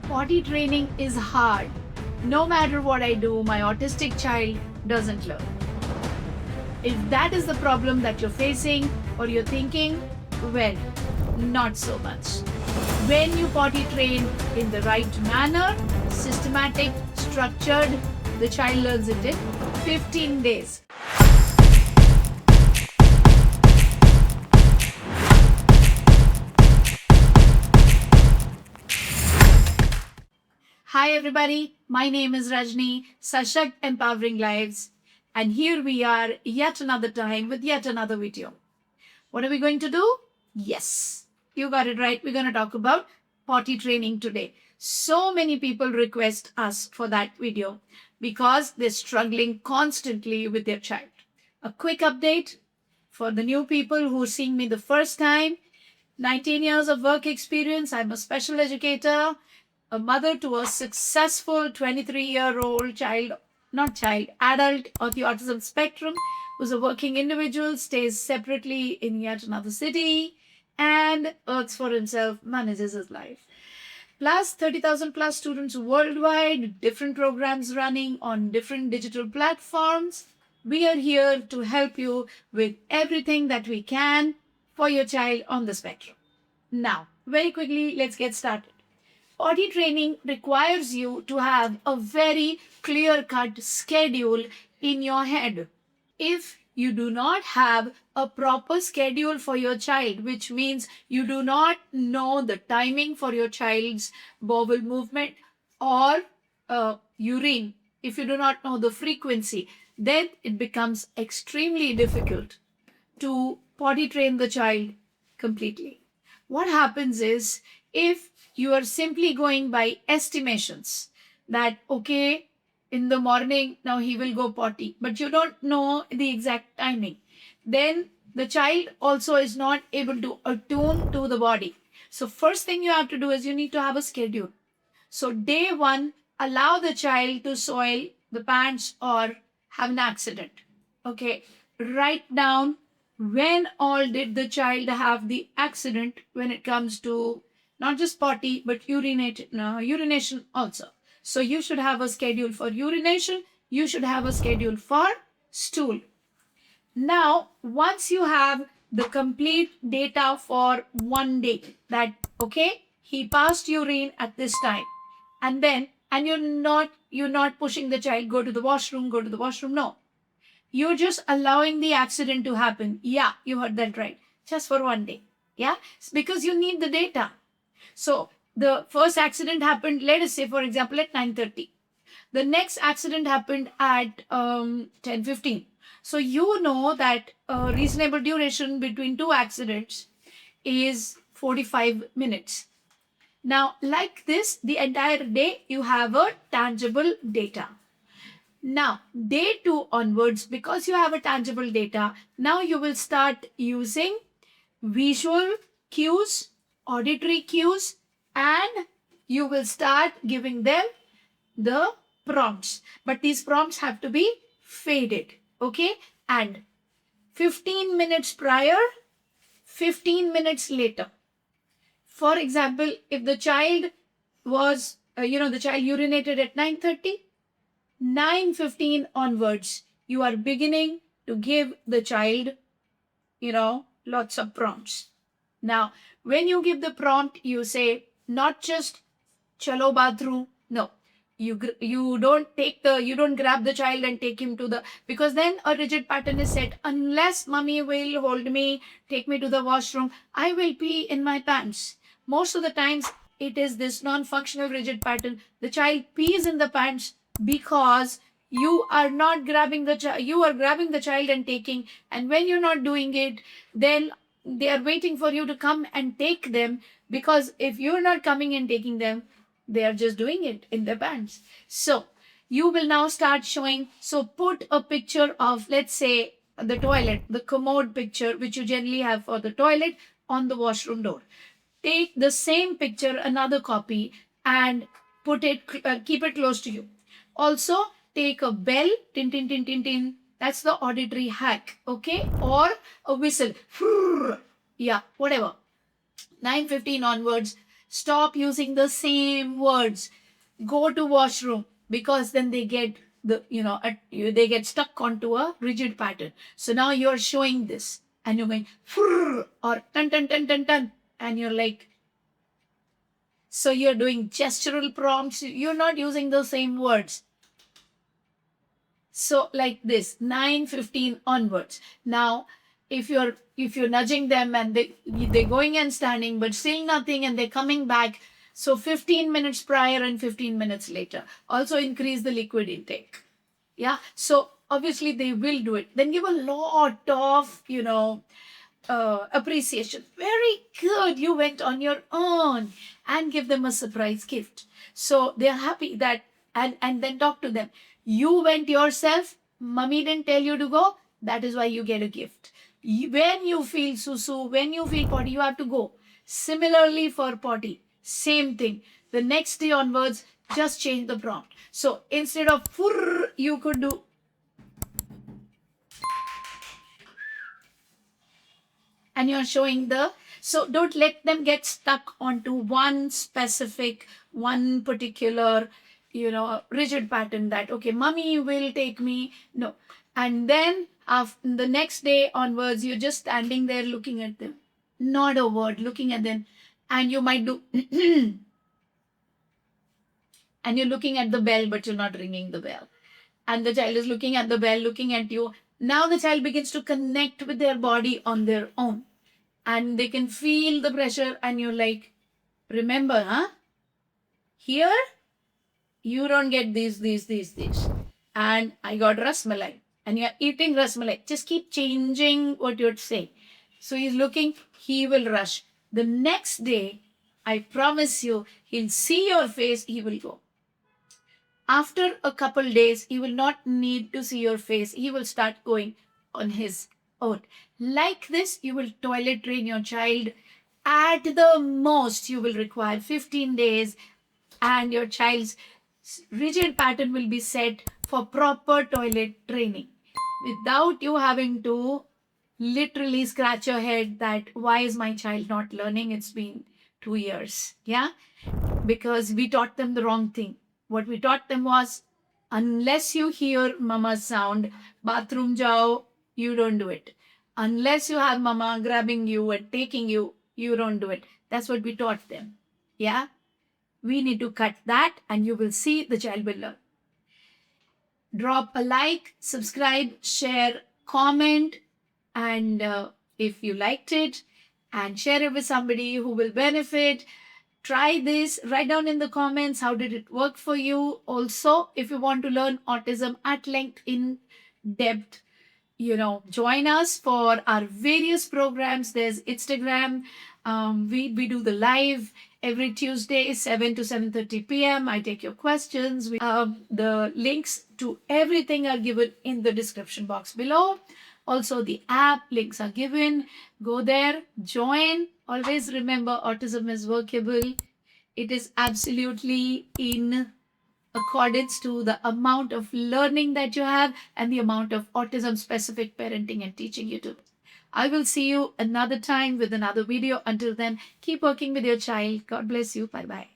Potty training is hard. No matter what I do, my autistic child doesn't learn. If that is the problem that you're facing or you're thinking, well, not so much. When you potty train in the right manner, systematic, structured, the child learns it in 15 days. Hi everybody, my name is Rajni, SASHAKT Empowering Lives, and here we are yet another time with yet another video. What are we going to do? Yes, you got it right. We're going to talk about potty training today. So many people request us for that video because they're struggling constantly with their child. A quick update for the new people who are seeing me the first time. 19 years of work experience. I'm a special educator, a mother to a successful 23-year-old adult on the autism spectrum, who's a working individual, stays separately in yet another city, and earns for himself, manages his life. Plus 30,000 plus students worldwide, different programs running on different digital platforms. We are here to help you with everything that we can for your child on the spectrum. Now, very quickly, let's get started. Potty training requires you to have a very clear-cut schedule in your head. If you do not have a proper schedule for your child, which means you do not know the timing for your child's bowel movement or urine, if you do not know the frequency, then it becomes extremely difficult to potty train the child completely. What happens is, if you are simply going by estimations that, okay, in the morning, now he will go potty, but you don't know the exact timing, then the child also is not able to attune to the body. So first thing you have to do is you need to have a schedule. So day one, allow the child to soil the pants or have an accident. Okay, write down when all did the child have the accident when it comes to not just potty, but urination also. So you should have a schedule for urination. You should have a schedule for stool. Now, once you have the complete data for one day, that, okay, he passed urine at this time, and you're not pushing the child, go to the washroom. No. You're just allowing the accident to happen. Yeah, you heard that right. Just for one day. Yeah, it's because you need the data. So the first accident happened, let us say, for example, at 9:30. The next accident happened at 10:15. So you know that a reasonable duration between two accidents is 45 minutes. Now, like this, the entire day, you have a tangible data. Now, day two onwards, because you have a tangible data, now you will start using visual cues, auditory cues, and you will start giving them the prompts. But these prompts have to be faded, okay? And 15 minutes prior, 15 minutes later. For example, if the child was, the child urinated at 9:30, 9:15 onwards, you are beginning to give the child, lots of prompts. Now, when you give the prompt, you say not just chalo bathroom. No, you don't grab the child and take him to the, because then a rigid pattern is set. Unless mommy will hold me, take me to the washroom, I will pee in my pants. Most of the times it is this non-functional rigid pattern. The child pees in the pants because you are not grabbing the child, you are grabbing the child and taking, and when you're not doing it, then they are waiting for you to come and take them, because if you're not coming and taking them, they are just doing it in their pants. So you will now start showing, so put a picture of, let's say, the toilet, the commode picture, which you generally have for the toilet, on the washroom door. Take the same picture, another copy, and keep it close to you. Also, take a bell, tin, tin, tin, tin, tin. That's the auditory hack, okay? Or a whistle, yeah, whatever. 9:15 onwards, Stop using the same words. Go to washroom, because then they get they get stuck onto a rigid pattern. So now you're showing this and you're going "Frrr," or "Tan tan tan tan tan," and you're like, so you're doing gestural prompts. You're not using the same words. So like this, 9:15 onwards. Now, if you're nudging them and they're going and standing but saying nothing and they're coming back, so 15 minutes prior and 15 minutes later. Also increase the liquid intake. Yeah. So obviously they will do it. Then give a lot of appreciation. Very good. You went on your own, and give them a surprise gift. So they're happy that, and then talk to them. You went yourself. Mummy didn't tell you to go. That is why you get a gift. When you feel susu, when you feel potty, you have to go. Similarly for potty, same thing. The next day onwards, just change the prompt. So instead of furr, you could do, and you're showing the, so don't let them get stuck onto one specific, one particular rigid pattern that, okay, mummy will take me. No. And then after the next day onwards, you're just standing there looking at them, not a word, looking at them. And you might do and you're looking at the bell but you're not ringing the bell, and the child is looking at the bell, looking at you. Now the child begins to connect with their body on their own, and they can feel the pressure, and you're like, remember, here you don't get these, and I got rasmalai, and you're eating rasmalai. Just keep changing what you're saying. So he's looking, he will rush. The next day, I promise you, he'll see your face, he will go. After a couple days, he will not need to see your face. He will start going on his own. Like this, you will toilet train your child. At the most, you will require 15 days, and your child's rigid pattern will be set for proper toilet training without you having to literally scratch your head that why is my child not learning? It's been 2 years. Yeah, because we taught them the wrong thing. What we taught them was, unless you hear mama's sound, bathroom jao, you don't do it. Unless you have mama grabbing you and taking you, you don't do it. That's what we taught them. Yeah? We need to cut that, and you will see the child will learn. Drop a like, subscribe, share, comment, and if you liked it, and share it with somebody who will benefit. Try this. Write down in the comments how did it work for you. Also, if you want to learn autism at length, in depth, join us for our various programs. There's Instagram. We do the live every Tuesday, 7 to 7:30 p.m. I take your questions. The links to everything are given in the description box below. Also, the app links are given. Go there, join. Always remember, autism is workable. It is absolutely in accordance to the amount of learning that you have and the amount of autism specific parenting and teaching you do. I will see you another time with another video. Until then, keep working with your child. God bless you. Bye bye.